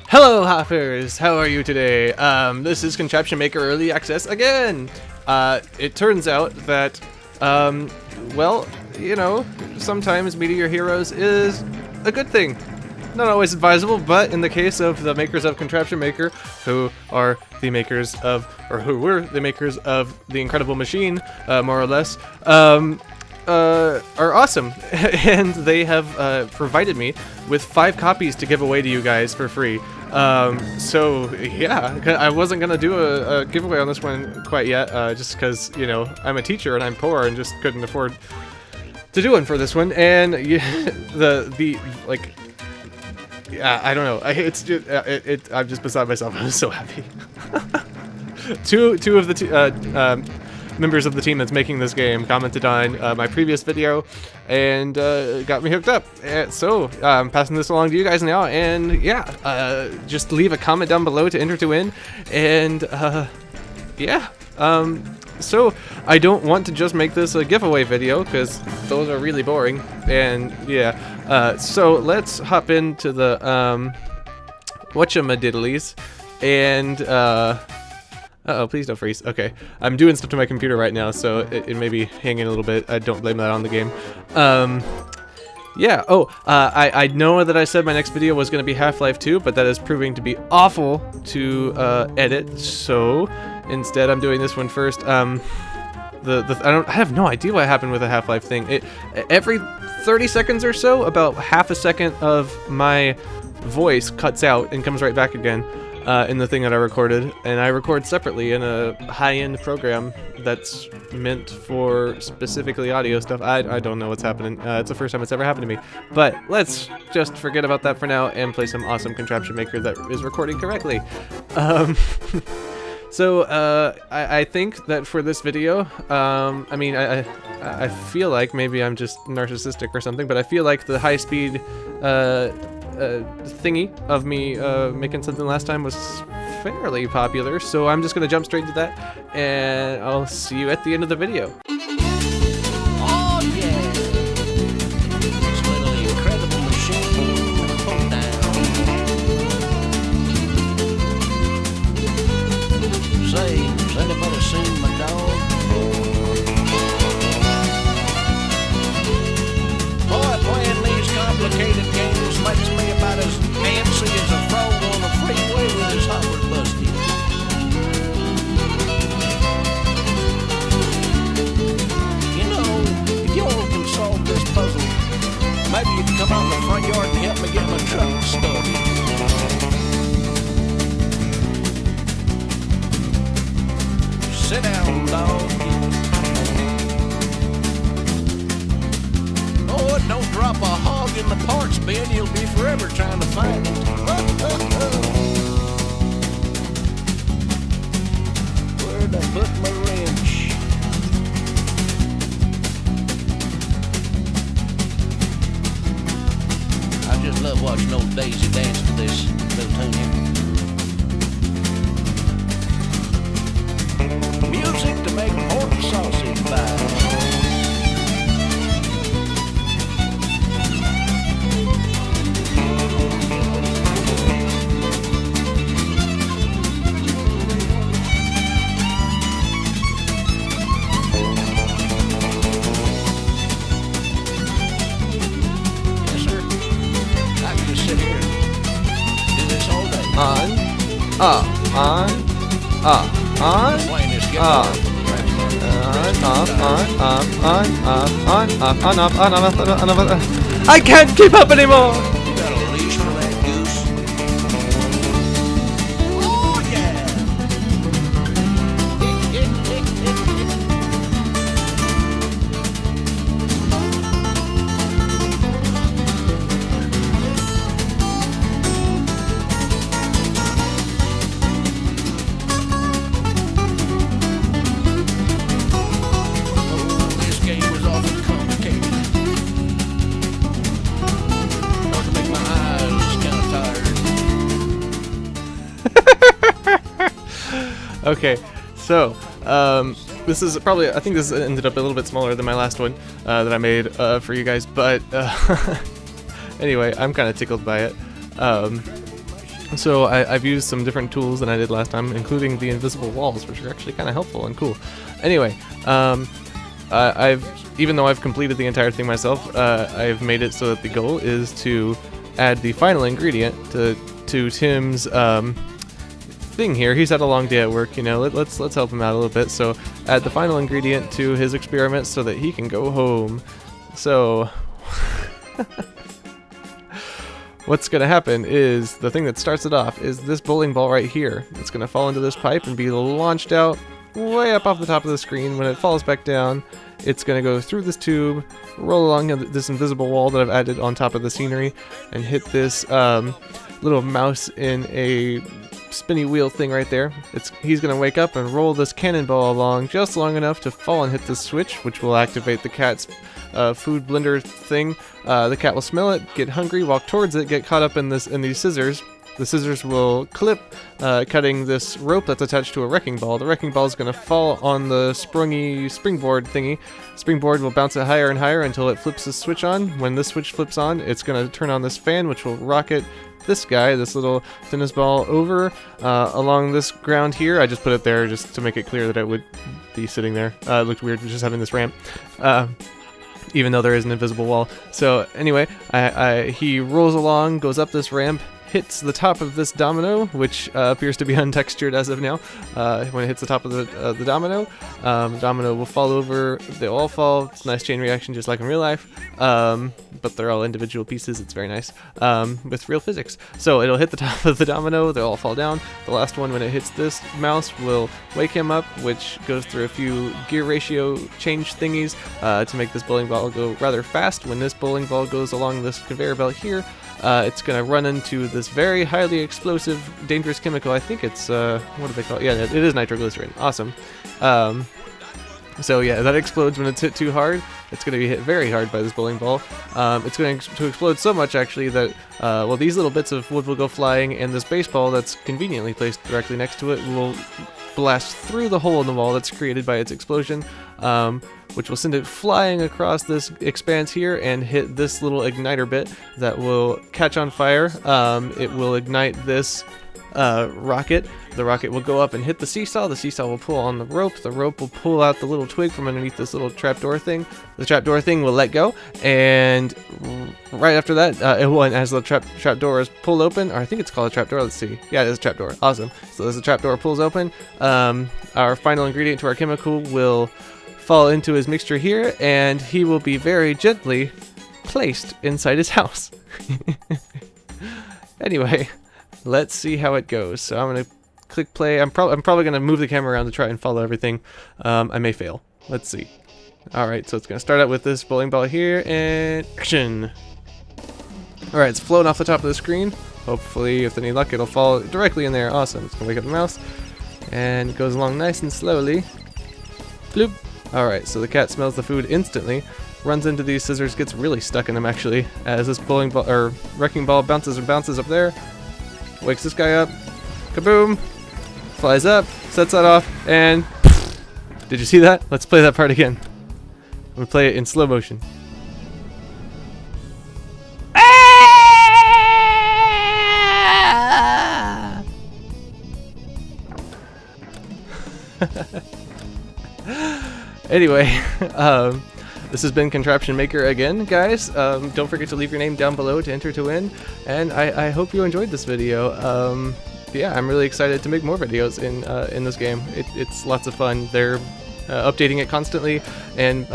Hello hoppers, how are you today? This is Contraption Maker Early Access again! It turns out that, well, you know, sometimes meeting your heroes is a good thing. Not always advisable, but in the case of the makers of Contraption Maker, who are the makers of, or who were the makers of the Incredible Machine, more or less, are awesome, and they have provided me with 5 copies to give away to you guys for free. So yeah, I wasn't gonna do a giveaway on this one quite yet, just because, you know, I'm a teacher and I'm poor and just couldn't afford to do one for this one. And yeah, I don't know. It's just, I'm just beside myself. I'm so happy. two of the members of the team that's making this game commented on my previous video and got me hooked up. So I'm passing this along to you guys now, and yeah, just leave a comment down below to enter to win. And yeah, so I don't want to just make this a giveaway video because those are really boring. And yeah, so let's hop into the whatchamadiddlies, and uh-oh, please don't freeze. Okay, I'm doing stuff to my computer right now, so it may be hanging a little bit. I don't blame that on the game. Yeah, I know that I said my next video was going to be Half-Life 2, but that is proving to be awful to edit, so instead I'm doing this one first. I have no idea what happened with the Half-Life thing. Every 30 seconds or so, about half a second of my voice cuts out and comes right back again. In the thing that I recorded, and I record separately in a high-end program that's meant for specifically audio stuff. I don't know what's happening. It's the first time it's ever happened to me. But let's just forget about that for now and play some awesome Contraption Maker that is recording correctly. So I think that for this video, I mean, I feel like maybe I'm just narcissistic or something, but I feel like the high-speed thingy of me making something last time was fairly popular, so I'm just gonna jump straight to that, and I'll see you at the end of the video. Oh yeah! This little incredible machine. Hold down. Say, has anybody seen my dog? Boy, playing these complicated games makes me about as antsy as a frog on the freeway with his hopper busted. You know, if you all can solve this puzzle, maybe you can come out in the front yard and help me get my truck started. Sit down, dog. Oh, don't drop a hog in the parts bin, you'll be forever trying to find it. Where'd I put my wrench? I just love watching old Daisy dance to this little tune. Music to make pork sausage pies. I can't keep up anymore! You got a leash for that goose? Oh yeah! Oh, this game was awful complicated. Okay, so this is probably, I think this ended up a little bit smaller than my last one that I made for you guys, but Anyway, I'm kind of tickled by it. So I've used some different tools than I did last time, including the invisible walls, which are actually kind of helpful and cool. Anyway, even though I've completed the entire thing myself, I've made it so that the goal is to add the final ingredient to Tim's thing here. He's had a long day at work, you know. Let's help him out a little bit. So add the final ingredient to his experiment so that he can go home. So what's going to happen is the thing that starts it off is this bowling ball right here. It's going to fall into this pipe and be launched out way up off the top of the screen. When it falls back down, it's going to go through this tube, roll along this invisible wall that I've added on top of the scenery, and hit this little mouse in a spinny wheel thing right there. He's going to wake up and roll this cannonball along just long enough to fall and hit the switch, which will activate the cat's food blender thing. The cat will smell it, get hungry, walk towards it, get caught up in these scissors. The scissors will clip, cutting this rope that's attached to a wrecking ball. The wrecking ball is going to fall on the springboard thingy. Springboard will bounce it higher and higher until it flips the switch on. When this switch flips on, it's going to turn on this fan, which will rocket this guy, this little tennis ball, over along this ground here. I just put it there just to make it clear that it would be sitting there. It looked weird just having this ramp. Even though there is an invisible wall. So anyway, he rolls along, goes up this ramp, hits the top of this domino, which appears to be untextured as of now. When it hits the top of the domino, domino will fall over. They'll all fall. It's a nice chain reaction, just like in real life. But they're all individual pieces. It's very nice with real physics. So it'll hit the top of the domino. They'll all fall down. The last one, when it hits this mouse, will wake him up, which goes through a few gear ratio change thingies to make this bowling ball go rather fast. When this bowling ball goes along this conveyor belt here, it's going to run into this very highly explosive, dangerous chemical. I think it's, what do they call it? Yeah, it is nitroglycerin. Awesome. So yeah, that explodes when it's hit too hard. It's going to be hit very hard by this bowling ball. It's going to explode so much, actually, that, well, these little bits of wood will go flying, and this baseball that's conveniently placed directly next to it will blast through the hole in the wall that's created by its explosion, which will send it flying across this expanse here and hit this little igniter bit that will catch on fire. It will ignite this rocket. The rocket will go up and hit the seesaw. The seesaw will pull on the rope. The rope will pull out the little twig from underneath this little trapdoor thing. The trapdoor thing will let go, and right after that, as the trapdoor is pulled open, or I think it's called a trapdoor. Let's see. Yeah, it is a trapdoor. Awesome. So as the trapdoor pulls open, our final ingredient to our chemical will fall into his mixture here, and he will be very gently placed inside his house. Anyway, let's see how it goes. So I'm gonna click play. I'm probably gonna move the camera around to try and follow everything. I may fail. Let's see. Alright, so it's gonna start out with this bowling ball here, and action. Alright, it's floating off the top of the screen. Hopefully, with any luck, it'll fall directly in there. Awesome. It's gonna wake up the mouse, and it goes along nice and slowly. Bloop. Alright, so the cat smells the food instantly, runs into these scissors, gets really stuck in them actually, as this bowling ball, or wrecking ball, bounces and bounces up there, wakes this guy up, kaboom, flies up, sets that off, and did you see that? Let's play that part again. I'm gonna play it in slow motion. Anyway, this has been Contraption Maker again, guys. Don't forget to leave your name down below to enter to win, and I hope you enjoyed this video. Yeah, I'm really excited to make more videos in this game. It's lots of fun. They're updating it constantly, and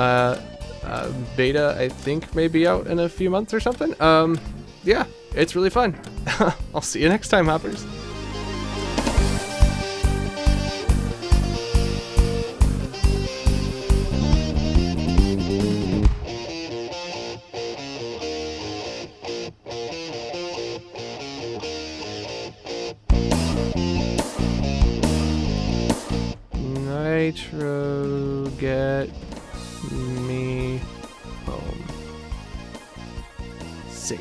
beta, I think, may be out in a few months or something. Yeah, it's really fun. I'll see you next time, hoppers. Nitro, get me home. Safe.